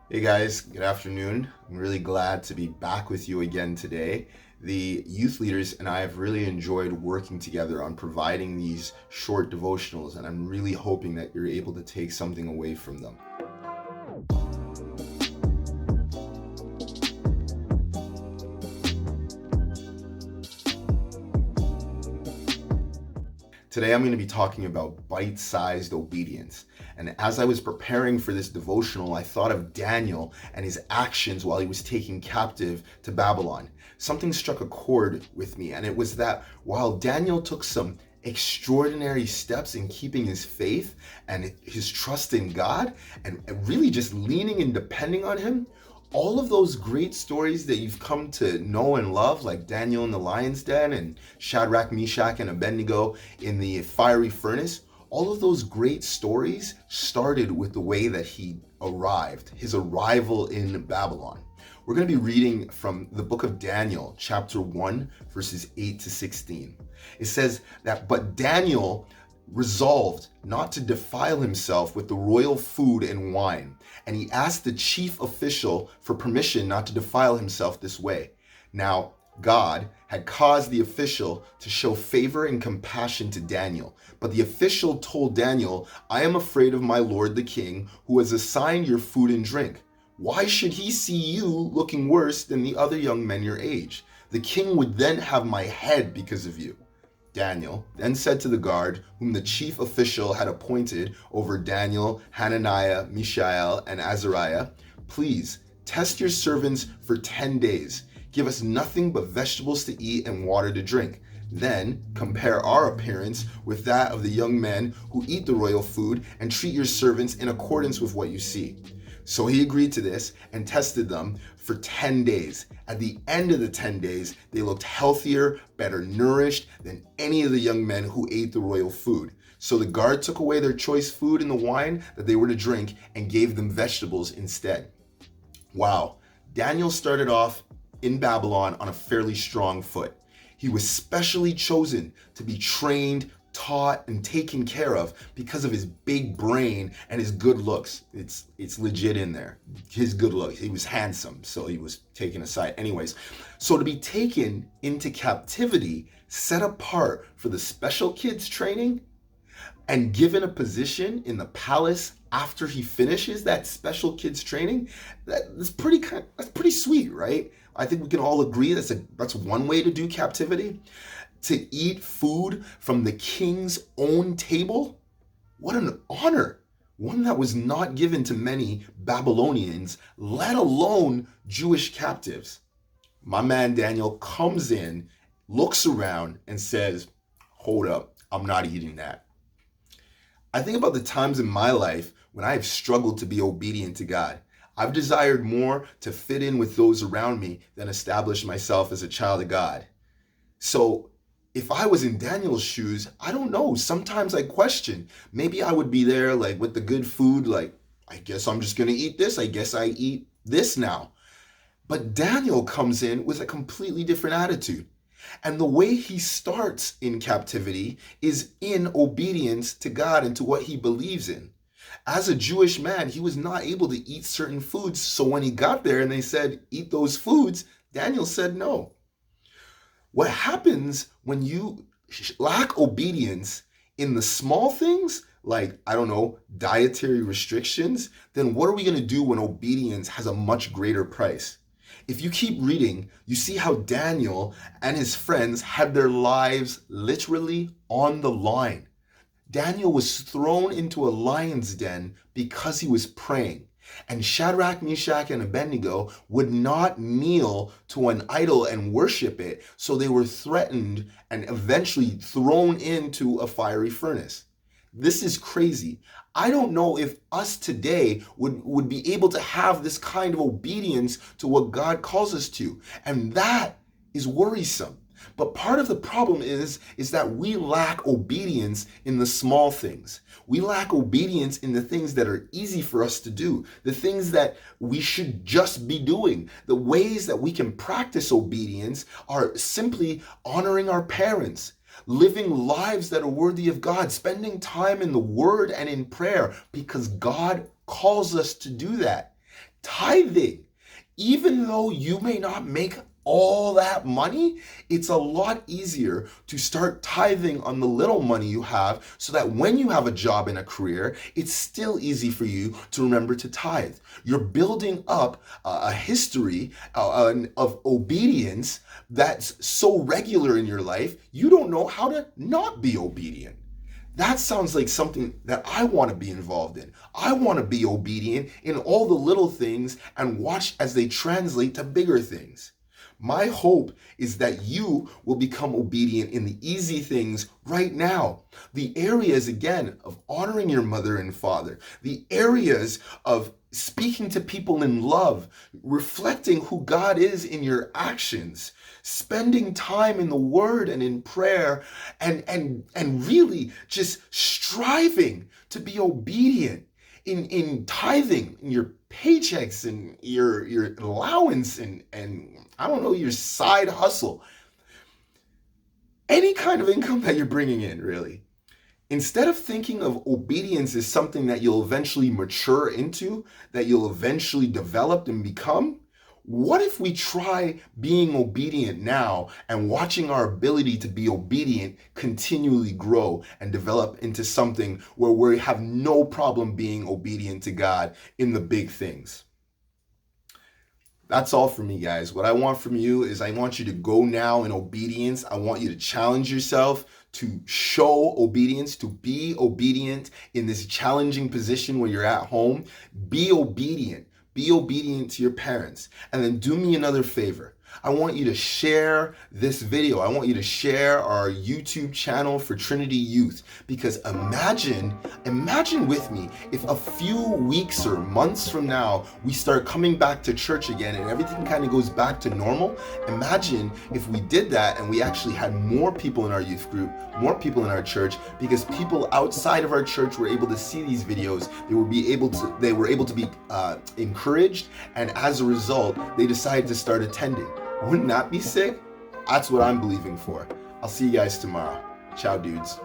Hey guys, good afternoon. I'm really glad to be back with you again today. The youth leaders and I have really enjoyed working together on providing these short devotionals, and I'm really hoping that you're able to take something away from them. Today, I'm going to be talking about bite sized obedience. And as I was preparing for this devotional, I thought of Daniel and his actions while he was taken captive to Babylon. Something struck a chord with me, and it was that while Daniel took some extraordinary steps in keeping his faith and his trust in God and really just leaning and depending on Him, all of those great stories that you've come to know and love, like Daniel in the lion's den and Shadrach, Meshach, and Abednego in the fiery furnace, all of those great stories started with the way that he arrived, his arrival in Babylon. We're going to be reading from the book of Daniel, chapter 1, verses 8 to 16. It says that, but Daniel resolved not to defile himself with the royal food and wine, and he asked the chief official for permission not to defile himself this way. Now, God had caused the official to show favor and compassion to Daniel, but the official told Daniel, I am afraid of my lord the king, who has assigned your food and drink. Why should he see you looking worse than the other young men your age? The king would then have my head because of you. Daniel then said to the guard, whom the chief official had appointed over Daniel, Hananiah, Mishael, and Azariah, please test your servants for 10 days. Give us nothing but vegetables to eat and water to drink. Then compare our appearance with that of the young men who eat the royal food and treat your servants in accordance with what you see. So he agreed to this and tested them for 10 days. At the end of the 10 days, they looked healthier, better nourished than any of the young men who ate the royal food. So the guard took away their choice food and the wine that they were to drink and gave them vegetables instead. Wow, Daniel started off in Babylon on a fairly strong foot. He was specially chosen to be trained, taught, and taken care of because of his big brain and his good looks. It's legit in there. His good looks. He was handsome, so he was taken aside. Anyways, so to be taken into captivity, set apart for the special kids training, and given a position in the palace after he finishes that special kids training, that's pretty sweet, right? I think we can all agree that's one way to do captivity. To eat food from the king's own table? What an honor! One that was not given to many Babylonians, let alone Jewish captives. My man Daniel comes in, looks around, and says, hold up, I'm not eating that. I think about the times in my life when I have struggled to be obedient to God. I've desired more to fit in with those around me than establish myself as a child of God. So if I was in Daniel's shoes, I don't know. Sometimes I question. Maybe I would be there like with the good food, like, I guess I'm just going to eat this. I guess I eat this now. But Daniel comes in with a completely different attitude. And the way he starts in captivity is in obedience to God and to what he believes in. As a Jewish man, he was not able to eat certain foods. So when he got there and they said, eat those foods, Daniel said no. What happens when you lack obedience in the small things, like, I don't know, dietary restrictions, then what are we going to do when obedience has a much greater price? If you keep reading, you see how Daniel and his friends had their lives literally on the line. Daniel was thrown into a lion's den because he was praying. And Shadrach, Meshach, and Abednego would not kneel to an idol and worship it, so they were threatened and eventually thrown into a fiery furnace. This is crazy. I don't know if us today would be able to have this kind of obedience to what God calls us to. And that is worrisome. But part of the problem is that we lack obedience in the small things. We lack obedience in the things that are easy for us to do, the things that we should just be doing. The ways that we can practice obedience are simply honoring our parents, living lives that are worthy of God, spending time in the Word and in prayer because God calls us to do that. Tithing, even though you may not make all that money, it's a lot easier to start tithing on the little money you have so that when you have a job and a career, it's still easy for you to remember to tithe. You're building up a history of obedience that's so regular in your life, you don't know how to not be obedient. That sounds like something that I want to be involved in. I want to be obedient in all the little things and watch as they translate to bigger things. My hope is that you will become obedient in the easy things right now. The areas, again, of honoring your mother and father, the areas of speaking to people in love, reflecting who God is in your actions, spending time in the word and in prayer, and really just striving to be obedient in tithing, in your paychecks and your allowance and I don't know, your side hustle. Any kind of income that you're bringing in, really. Instead of thinking of obedience as something that you'll eventually mature into, that you'll eventually develop and become, what if we try being obedient now and watching our ability to be obedient continually grow and develop into something where we have no problem being obedient to God in the big things? That's all for me, guys. What I want from you is I want you to go now in obedience. I want you to challenge yourself to show obedience, to be obedient in this challenging position when you're at home. Be obedient. Be obedient to your parents. And then do me another favor. I want you to share this video. I want you to share our YouTube channel for Trinity Youth, because imagine with me if a few weeks or months from now we start coming back to church again and everything kind of goes back to normal. Imagine if we did that and we actually had more people in our youth group, more people in our church, because people outside of our church were able to see these videos. They were able to be encouraged, and as a result, they decided to start attending. Wouldn't that be sick? That's what I'm believing for. I'll see you guys tomorrow. Ciao, dudes.